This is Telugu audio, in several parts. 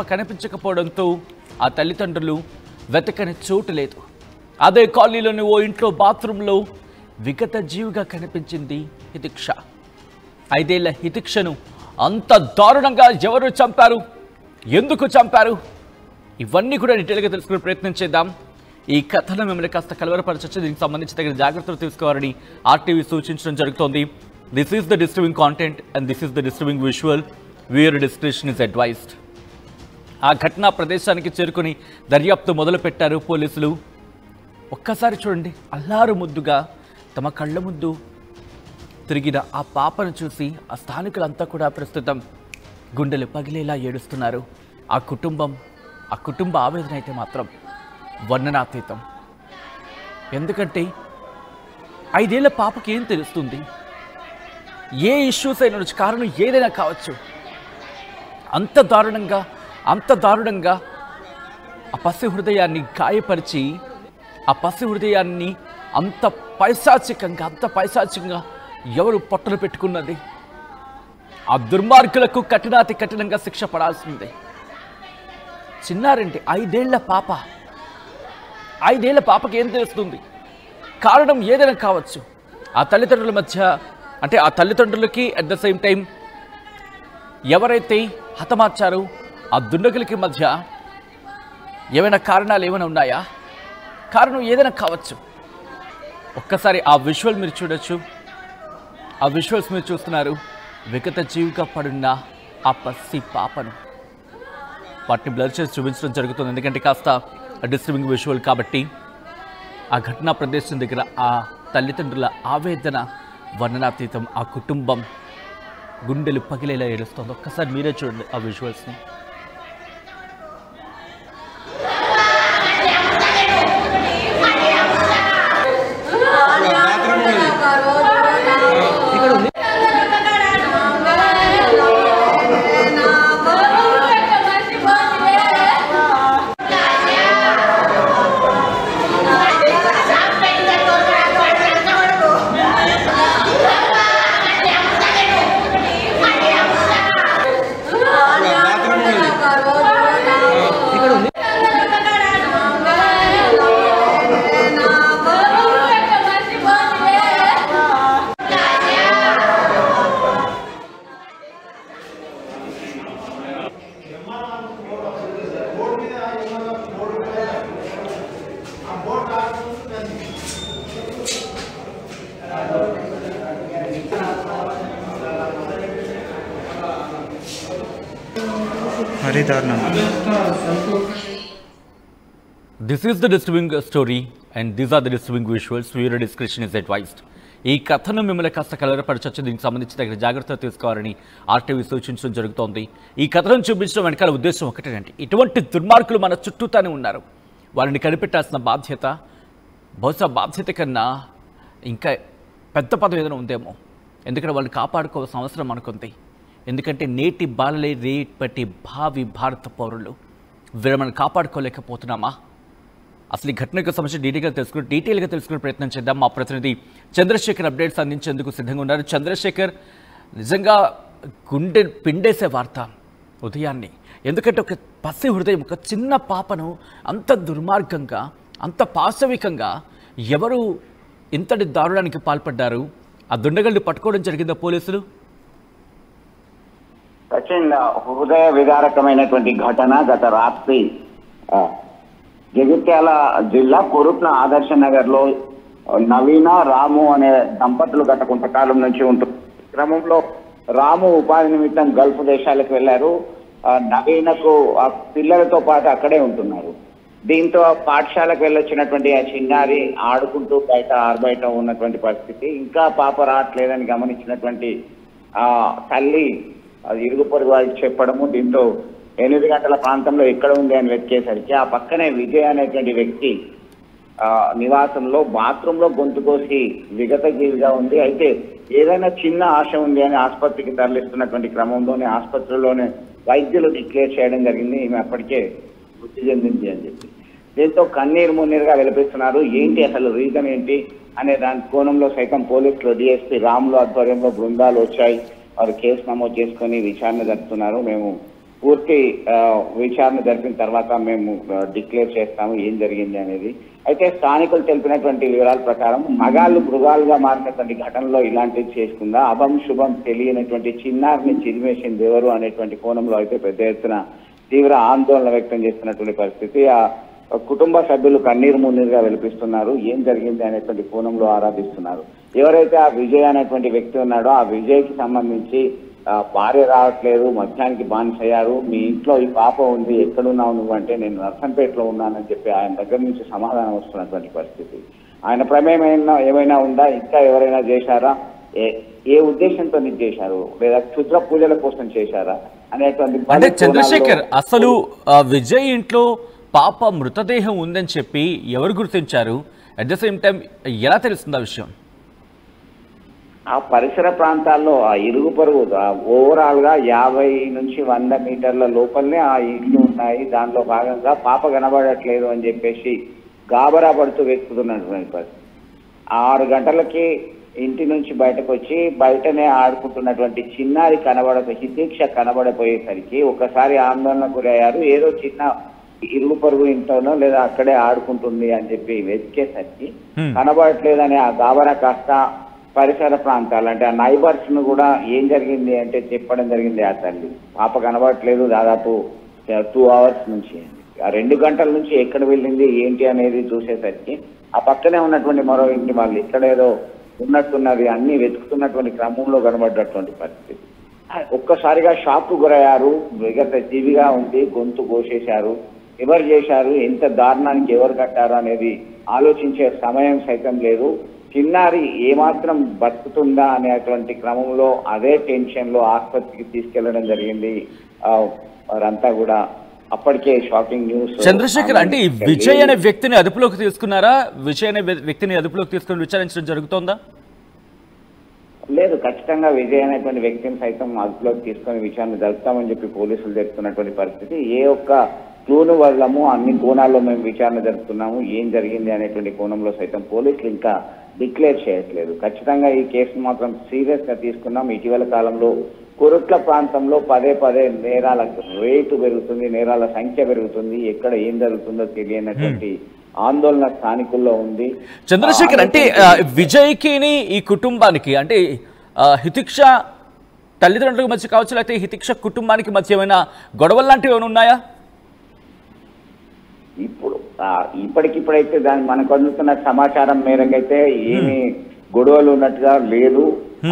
కనిపించకపోవడంతో ఆ తల్లిదండ్రులు వెతకని చోటు లేదు. అదే కాలనీలోని ఓ ఇంట్లో బాత్రూంలో విగత జీవిగా కనిపించింది హితిక్ష. 5 ఏళ్ల హితిక్షను అంత దారుణంగా ఎవరు చంపారు, ఎందుకు చంపారు, ఇవన్నీ కూడా డీటెయిల్గా తెలుసుకునే ప్రయత్నం చేద్దాం. ఈ కథను మిమ్మల్ని కాస్త కలవరపరచచ్చు. దీనికి సంబంధించి తగిన జాగ్రత్తలు తీసుకోవాలని ఆర్టీవీ సూచించడం జరుగుతోంది. This is the disturbing content and this is the disturbing visual. Viewer description is advised. ఆ ఘటనా ప్రదేశానికి చేరుకుని దర్యాప్తు మొదలుపెట్టారు పోలీసులు. ఒక్కసారి చూడండి, అల్లారు ముద్దుగా తమ కళ్ళ ముందు తిరిగిన ఆ పాపను చూసి ఆ స్థానికులంతా కూడా ప్రస్తుతం గుండెలు పగిలేలా ఏడుస్తున్నారు. ఆ కుటుంబ ఆవేదన అయితే మాత్రం వర్ణనాతీతం. ఎందుకంటే 5 ఏళ్ల పాపకి ఏం తెలుస్తుంది, ఏ ఇష్యూస్ అయిన కారణం ఏదైనా కావచ్చు, అంత దారుణంగా ఆ పసి హృదయాన్ని గాయపరిచి ఆ పసి హృదయాన్ని అంత పైశాచికంగా ఎవరు పొట్టలు పెట్టుకున్నది? ఆ దుర్మార్గులకు కఠినాతి కఠినంగా శిక్ష పడాల్సిందే. చిన్నారండి, 5 ఏళ్ల పాప. 5 ఏళ్ల పాపకి ఏం తెలుస్తుంది? కారణం ఏదైనా కావచ్చు. ఆ తల్లిదండ్రుల మధ్య, అంటే ఆ తల్లిదండ్రులకి అట్ ద సేమ్ టైం ఎవరైతే హతమార్చారో ఆ దుండగులకి మధ్య ఏమైనా కారణాలు ఏమైనా ఉన్నాయా? కారణం ఏదైనా కావచ్చు. ఒక్కసారి ఆ విజువల్ మీరు చూడొచ్చు. ఆ విజువల్స్ మీరు చూస్తున్నారు. విగత జీవిగా పడున్న ఆ పసి పాపను వాటిని బ్లర్ చేసి చూపించడం జరుగుతుంది. ఎందుకంటే కాస్త డిస్టర్బింగ్ విజువల్ కాబట్టి. ఆ ఘటనా ప్రదేశం దగ్గర ఆ తల్లిదండ్రుల ఆవేదన వర్ణనాతీతం. ఆ కుటుంబం గుండెలు పగిలేలా ఏడుస్తుంది. ఒక్కసారి మీరే చూడండి ఆ విజువల్స్ని. This is the disturbing story and these are the disturbing visuals. Viewer discretion is advised. ఈ కథను మిమ్మల్ని కాస్త కలవరపరచచ్చు. దీనికి సంబంధించి తగిన జాగ్రత్తలు తీసుకోవాలని ఆర్టీవీ సూచించడం జరుగుతోంది. ఈ కథను చూపించడం వెనకాల ఉద్దేశం ఒకటేనంటే, ఇటువంటి దుర్మార్గులు మన చుట్టూతానే ఉన్నారు. వారిని కనిపెట్టాల్సిన బాధ్యత, బహుశా బాధ్యత కన్నా ఇంకా పెద్ద పదం ఏదైనా ఉందేమో. ఎందుకంటే వాళ్ళని కాపాడుకోవాల్సిన అవసరం మనకుంది. ఎందుకంటే నేటి బాలలే రేపటి భావి భారత పౌరులు. వీరు మనం కాపాడుకోలేకపోతున్నామా? అసలు ఈ ఘటనకు సంబంధించి డీటెయిల్గా తెలుసుకునే ప్రయత్నం చేద్దాం. మా ప్రతినిధి చంద్రశేఖర్ అప్డేట్స్ అందించేందుకు సిద్ధంగా ఉన్నారు. చంద్రశేఖర్, నిజంగా గుండె పిండేసే వార్త ఉదయాన్నే. ఎందుకంటే ఒక పసి హృదయం, ఒక చిన్న పాపను అంత దుర్మార్గంగా, అంత పాశవికంగా ఎవరు ఇంతటి దారుణానికి పాల్పడ్డారు? ఆ దుండగల్ని పట్టుకోవడం జరిగిందా పోలీసులు? సచిన్, హృదయ విదారకమైనటువంటి ఘటన గత రాత్రి జగిత్యాల జిల్లా కొరుట్ల ఆదర్శ నగర్ లో నవీన, రాము అనే దంపతులు గత కొంతకాలం నుంచి ఉంటుంది. క్రమంలో రాము ఉపాధి నిమిత్తం గల్ఫ్ దేశాలకు వెళ్లారు. నవీనకు ఆ పిల్లలతో పాటు అక్కడే ఉంటున్నారు. దీంతో పాఠశాలకు వెళ్ళొచ్చినటువంటి ఆ చిన్నారి ఆడుకుంటూ ఆరుబయట ఉన్నటువంటి పరిస్థితి. ఇంకా పాప రావట్లేదని గమనించినటువంటి ఆ తల్లి అది ఇరుగు పొరుగు వారికి చెప్పడము. దీంతో 8 గంటల ప్రాంతంలో ఎక్కడ ఉంది అని వెతికేసరికి ఆ పక్కనే విజయ్ అనేటువంటి వ్యక్తి నివాసంలో బాత్రూమ్ లో గొంతు కోసి విగత జీవిగా ఉంది. అయితే ఏదైనా చిన్న ఆశ ఉంది అని ఆసుపత్రికి తరలిస్తున్నటువంటి క్రమంలోనే ఆసుపత్రిలోనే వైద్యులు డిక్లేర్ చేయడం జరిగింది, ఈమె అప్పటికే మృతి చెందింది అని చెప్పి. దీంతో కన్నీరు మున్నీరుగా విలపిస్తున్నారు. ఏంటి అసలు రీజన్ ఏంటి అనే దాని కోణంలో సైతం పోలీసులు డిఎస్పీ రాములు ఆధ్వర్యంలో బృందాలు వచ్చాయి. వారు కేసు నమోదు చేసుకుని విచారణ జరుపుతున్నారు. మేము పూర్తి విచారణ జరిపిన తర్వాత మేము డిక్లేర్ చేస్తాము ఏం జరిగింది అనేది. అయితే స్థానికులు తెలిపినటువంటి వివరాల ప్రకారం మగాళ్ళు మృగాలుగా మారినటువంటి ఘటనలో ఇలాంటివి చేసుకుందా, అభం శుభం తెలియనటువంటి చిన్నారిని చిరిమేసింది ఎవరు అనేటువంటి కోణంలో అయితే పెద్ద ఎత్తున తీవ్ర ఆందోళన వ్యక్తం చేస్తున్నటువంటి పరిస్థితి. ఆ కుటుంబ సభ్యులు కన్నీరు మున్నీరుగా వెలిపిస్తున్నారు. ఏం జరిగింది అనేటువంటి కోణంలో ఆరాధిస్తున్నారు. ఎవరైతే ఆ విజయ్ అనేటువంటి వ్యక్తి ఉన్నాడో ఆ విజయ్కి సంబంధించి భార్య రావట్లేదు, మధ్యాహ్నానికి బానిసయ్యారు, మీ ఇంట్లో ఈ పాప ఉంది, ఎక్కడున్నావు నువ్వు అంటే నేను నర్సంపేటలో ఉన్నానని చెప్పి ఆయన దగ్గర నుంచి సమాధానం వస్తున్నటువంటి పరిస్థితి. ఆయన ప్రమేయం ఏమైనా ఉందా, ఇంకా ఎవరైనా చేశారా, ఏ ఉద్దేశంతో చేశారు, లేదా క్షుద్ర పూజల కోసం చేశారా అనేటువంటి. అంటే చంద్రశేఖర్, అసలు విజయ్ ఇంట్లో పాప మృతదేహం ఉందని చెప్పి ఎవరు గుర్తించారు? అట్ ద సేమ్ టైం ఎలా తెలుస్తుంది ఆ విషయం? ఆ పరిసర ప్రాంతాల్లో ఆ ఇరుగు పొరుగు ఓవరాల్ గా 50 నుంచి 100 మీటర్ల లోపలనే ఆ ఇళ్ళు ఉన్నాయి. దానిలో భాగంగా పాప కనబడట్లేదు అని చెప్పేసి గాబరా పడుతూ వెతుకుతున్నటువంటి పరిస్థితి. 6 గంటలకి ఇంటి నుంచి బయటకు వచ్చి బయటనే ఆడుకుంటున్నటువంటి చిన్నారి హితీక్ష కనబడపోయేసరికి ఒకసారి ఆందోళనకు గురయ్యారు. ఏదో చిన్న ఇరుగు పొరుగు ఇంట్లోనో లేదా అక్కడే ఆడుకుంటుంది అని చెప్పి వెతికేసరికి కనబడట్లేదని ఆ గాబరా కాస్త పరిసర ప్రాంతాలు అంటే ఆ నైబర్స్ ను కూడా ఏం జరిగింది అంటే చెప్పడం జరిగింది. ఆ తల్లి పాప కనబడట్లేదు దాదాపు 2 అవర్స్ నుంచి, ఆ 2 గంటల నుంచి ఎక్కడ వెళ్ళింది ఏంటి అనేది చూసేసరికి ఆ పక్కనే ఉన్నటువంటి మరో ఇంటి వాళ్ళు ఇక్కడ ఏదో ఉన్నట్టున్నది అన్ని వెతుకుతున్నటువంటి క్రమంలో కనబడ్డటువంటి పరిస్థితి. ఒక్కసారిగా షాక్ కు గురయ్యారు. విగత జీవిగా ఉంది, గొంతు కోసేశారు. ఎవరు చేశారు, ఎంత దారుణానికి ఎవరు కట్టారు అనేది ఆలోచించే సమయం సైతం లేదు. చిన్నారి ఏమాత్రం బతుకుతుందా అనేటువంటి క్రమంలో అదే టెన్షన్ లో ఆసుపత్రికి తీసుకెళ్లడం జరిగింది. వారంతా కూడా అప్పటికే షాకింగ్ న్యూస్. చంద్రశేఖర్, అంటే ఈ విజయ్ అనే వ్యక్తిని అదుపులోకి తీసుకున్నారా? విజయ్ అనే వ్యక్తిని అదుపులోకి తీసుకుని విచారించడం జరుగుతోందా? లేదు, ఖచ్చితంగా విజయ్ అనేటువంటి వ్యక్తిని సైతం అదుపులోకి తీసుకొని విచారణ జరుపుతామని చెప్పి పోలీసులు చెప్తున్నటువంటి పరిస్థితి. ఏ ఒక్క క్లూను వదలము, అన్ని కోణాల్లో మేము విచారణ జరుపుతున్నాము, ఏం జరిగింది అనేటువంటి కోణంలో సైతం పోలీసులు ఇంకా డిక్లేర్ చేయట్లేదు. ఖచ్చితంగా ఈ కేసును మాత్రం సీరియస్ గా తీసుకున్నాం. ఇటీవల కాలంలో కొరుట్ల ప్రాంతంలో పదే నేరాల రేటు పెరుగుతుంది, నేరాల సంఖ్య పెరుగుతుంది. ఎక్కడ ఏం జరుగుతుందో తెలియనటువంటి ఆందోళన స్థానికుల్లో ఉంది. చంద్రశేఖర్, అంటే విజయ్కి ఈ కుటుంబానికి అంటే హితిక్ష తల్లిదండ్రులకు మధ్య కావచ్చు, లేకపోతే హితిక్ష కుటుంబానికి మధ్య ఏమైనా గొడవలు లాంటివి ఏమైనా ఉన్నాయా? ఇప్పటికిప్పుడైతే మనకు అందుతున్న సమాచారం మేరకైతే ఏమి గొడవలు ఉన్నట్టుగా లేదు.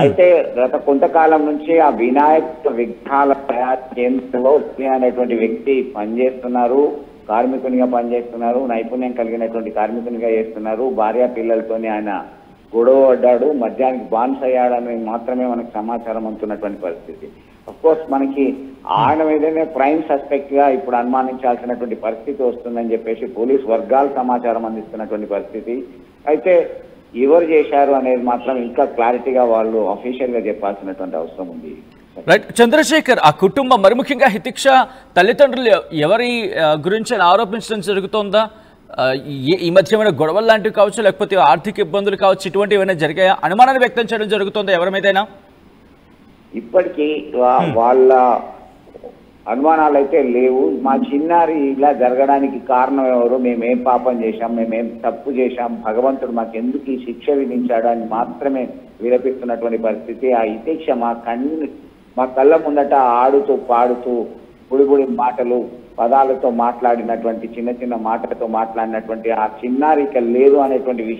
అయితే గత కొంతకాలం నుంచి ఆ వినాయక విగ్రహాల తయారు కేంద్రంలో అనేటువంటి వ్యక్తి పనిచేస్తున్నారు, కార్మికునిగా పనిచేస్తున్నారు, నైపుణ్యం కలిగినటువంటి కార్మికునిగా చేస్తున్నారు. భార్య పిల్లలతోని ఆయన గొడవ పడ్డాడు, మధ్యాహ్నానికి బాన్స్ అయ్యాడని మాత్రమే మనకు సమాచారం అందుతున్నటువంటి పరిస్థితి. అఫ్కోర్స్ మనకి ఆయన మీదనే ప్రైమ్ సస్పెక్ట్ గా ఇప్పుడు అనుమానించాల్సినటువంటి పరిస్థితి వస్తుందని చెప్పేసి పోలీస్ వర్గాలు సమాచారం అందిస్తున్నటువంటి పరిస్థితి. అయితే ఎవరు చేశారు అనేది మాత్రం ఇంకా క్లారిటీగా వాళ్ళు అఫీషియల్ గా చెప్పాల్సినటువంటి అవసరం ఉంది. రైట్ చంద్రశేఖర్, ఆ కుటుంబం మరి ముఖ్యంగా హితిక్ష తల్లిదండ్రులు ఎవరి గురించి ఆరోపించడం జరుగుతోందా? ఈ మధ్య ఏమైనా గొడవలు లాంటివి కావచ్చు, లేకపోతే ఆర్థిక ఇబ్బందులు కావచ్చు, ఇటువంటి ఏమైనా జరిగాయా? అనుమానాన్ని వ్యక్తం చేయడం జరుగుతుందా ఎవరి మీదైనా? ఇప్పటికీ వాళ్ళ అనుమానాలు అయితే లేవు. మా చిన్నారి ఇలా జరగడానికి కారణం ఎవరు, మేమేం పాపం చేశాం, మేమేం తప్పు చేశాం, భగవంతుడు మాకు ఎందుకు ఈ శిక్ష విధించాడు అని మాత్రమే విలపిస్తున్నటువంటి పరిస్థితి. ఆ హితిక్ష మా కళ్ళ ముందట ఆడుతూ పాడుతూ బుడిబుడి మాటలు పదాలతో మాట్లాడినటువంటి చిన్న చిన్న మాటలతో మాట్లాడినటువంటి ఆ చిన్నారి ఇక లేదు అనేటువంటి విషయం